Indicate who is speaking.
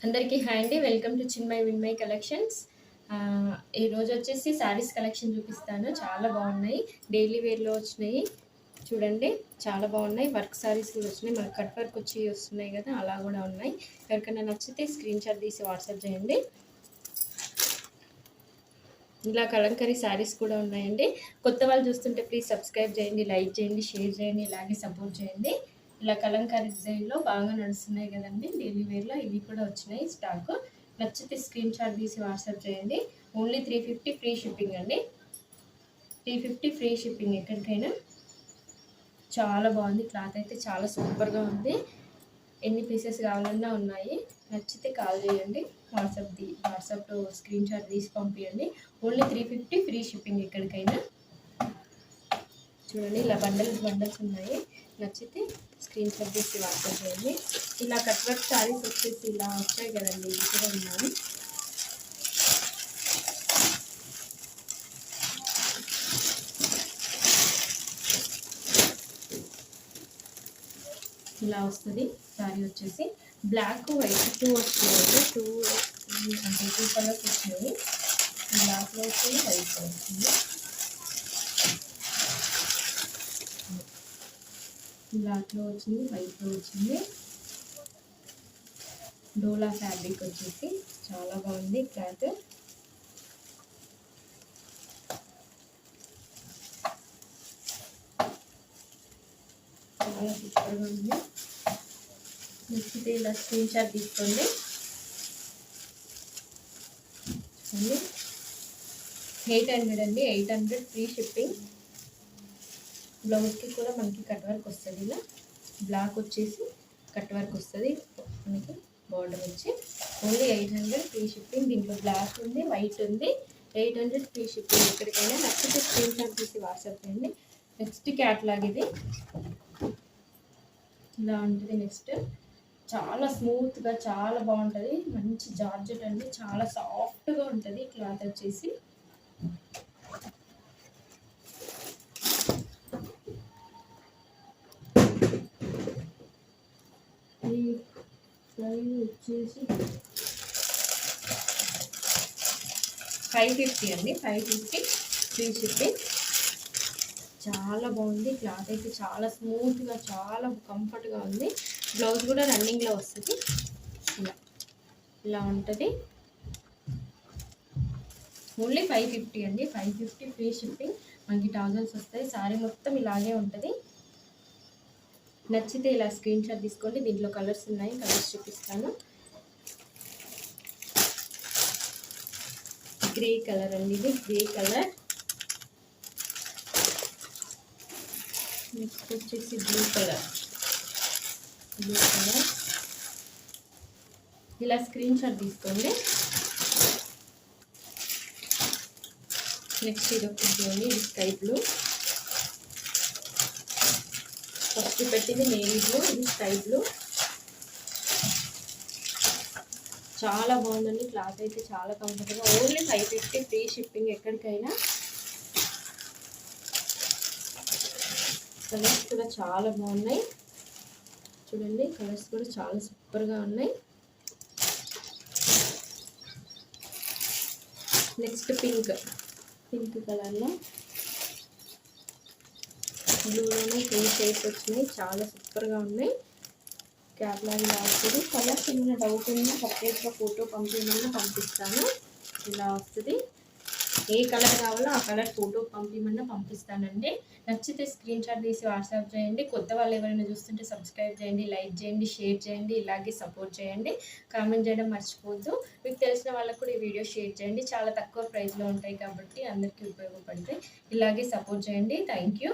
Speaker 1: అందరికీ హాయ్ అండి. Welcome to Chinmay Vinmay collections. ఈరోజు వచ్చేసి శారీస్ కలెక్షన్ చూపిస్తాను. చాలా బాగున్నాయి. డైలీ వేర్లో వచ్చినాయి చూడండి, చాలా బాగున్నాయి. వర్క్ శారీస్ కూడా వచ్చినాయి, మనకు కట్ వర్క్ వచ్చి వస్తున్నాయి కదా, అలా కూడా ఉన్నాయి. ఎవరికైనా నచ్చితే స్క్రీన్ షాట్ తీసి వాట్సాప్ చేయండి. ఇలా కలంకరీ శారీస్ కూడా ఉన్నాయండి. కొత్త వాళ్ళు చూస్తుంటే ప్లీజ్ సబ్స్క్రైబ్ చేయండి, లైక్ చేయండి, షేర్ చేయండి, ఇలాగే సపోర్ట్ చేయండి. ఇలా కలంకారీ డిజైన్లో బాగా నడుస్తున్నాయి కదండి, డైలీ వేర్లో ఇవి కూడా వచ్చినాయి స్టాక్. నచ్చితే స్క్రీన్ షాట్ తీసి వాట్సాప్ చేయండి. ఓన్లీ 350 ఫ్రీ షిప్పింగ్ అండి. 350 ఫ్రీ షిప్పింగ్ ఎక్కడికైనా. చాలా బాగుంది, క్లాత్ అయితే చాలా సూపర్గా ఉంది. ఎన్ని పీసెస్ కావాలన్నా ఉన్నాయి. నచ్చితే కాల్ చేయండి, వాట్సాప్లో స్క్రీన్ షాట్ తీసి పంపించండి. ఓన్లీ 350 ఫ్రీ షిప్పింగ్ ఎక్కడికైనా. చూడండి, ఇలా బండల్స్ ఉన్నాయి. నచ్చితే స్క్రీన్ షాట్ తీసి వాట్సాప్ చేయండి. ఇలా కట్ వర్క్ శారీస్ వచ్చేసి ఇలా వచ్చాయి కదండి, ఇవి కూడా ఉన్నాయి. ఇలా వస్తుంది శారీ వచ్చేసి. బ్లాక్ వైట్ 2 వచ్చినాయి, 2 కలర్స్ వచ్చినాయి. బ్లాక్లో వచ్చింది, వైట్లో వచ్చింది. బ్లాక్లో వచ్చింది, వైట్లో వచ్చింది. డోలా ఫ్యాబ్రిక్ వచ్చేసి చాలా బాగుంది క్లాత్. చాలా సూపర్గా ఉంది. నచ్చితే ఇలా స్క్రీన్ షాట్ తీసుకోండి. 800 అండి, 800 ఫ్రీ షిప్పింగ్. బ్లౌజ్కి కూడా మనకి కట్ వర్క్ వస్తుంది. ఇలా బ్లాక్ వచ్చేసి కట్ వర్క్ వస్తుంది మనకి, బార్డర్ వచ్చి. Only 800 free shipping. దీంట్లో బ్లాక్ ఉంది, వైట్ ఉంది. 800 ఫ్రీ షిప్పింగ్ ఎక్కడికైనా. నచ్చితే స్క్రీన్ షాట్ తీసి వాట్సాప్ చేయండి. నెక్స్ట్ క్యాట్లాగ్ ఇది ఇలా ఉంటుంది. నెక్స్ట్ చాలా స్మూత్గా చాలా బాగుంటుంది. మంచి జార్జెట్ అండి, చాలా సాఫ్ట్గా ఉంటుంది క్లాత్ వచ్చేసి. ఈ ప్రైస్ వచ్చేసి 550 అండి, 550 ఫ్రీ షిప్పింగ్. చాలా బాగుంది క్లాత్ అయితే, చాలా స్మూత్గా చాలా కంఫర్ట్గా ఉంది. బ్లౌజ్ కూడా రన్నింగ్లో వస్తుంది. ఇలా ఉంటుంది. ఓన్లీ 550 అండి, 550 ఫ్రీ షిప్పింగ్. మనకి థౌజండ్స్ వస్తాయి. శారీ మొత్తం ఇలాగే ఉంటుంది. నచ్చితే ఇలా స్క్రీన్ షాట్ తీసుకోండి. దీంట్లో కలర్స్ ఉన్నాయి, కలర్స్ చూపిస్తాను. గ్రే కలర్ అండి, ఇది గ్రే కలర్. నెక్స్ట్ వచ్చేసి బ్లూ కలర్. ఇలా స్క్రీన్ షాట్ తీసుకోండి. నెక్స్ట్ ఇది ఒకటి చూడండి, ఇది స్కై బ్లూ. ఫస్ట్ పెట్టింది నేవీ బ్లూ, ఇది స్కై బ్లూ. చాలా బాగుందండి క్లాత్ అయితే, చాలా కంఫర్ట్గా. ఓన్లీ 550 ఫ్రీ షిప్పింగ్ ఎక్కడికైనా. కలర్స్ కూడా చాలా బాగున్నాయి చూడండి, కలర్స్ కూడా చాలా సూపర్గా ఉన్నాయి. నెక్స్ట్ పింక్ కలర్లో, బ్లూలోనే 3 షేడ్స్ వచ్చినాయి, చాలా సూపర్గా ఉన్నాయి. క్యాట్లాగ్ వస్తుంది. కలర్స్ ఏమైనా డౌట్ ఉన్నా సపరేట్గా ఫోటో పంపించమన్నా పంపిస్తాను. ఇలా వస్తుంది. ఏ కలర్ కావాలో ఆ కలర్ ఫోటో పంపించమన్నా పంపిస్తానండి. నచ్చితే స్క్రీన్ షాట్ తీసి వాట్సాప్ చేయండి. కొత్త వాళ్ళు ఎవరైనా చూస్తుంటే సబ్స్క్రైబ్ చేయండి, లైక్ చేయండి, షేర్ చేయండి, ఇలాగే సపోర్ట్ చేయండి. కామెంట్ చేయడం మర్చిపోవద్దు. మీకు తెలిసిన వాళ్ళకు కూడా ఈ వీడియో షేర్ చేయండి. చాలా తక్కువ ప్రైస్లో ఉంటాయి కాబట్టి అందరికీ ఉపయోగపడతాయి. ఇలాగే సపోర్ట్ చేయండి. Thank you.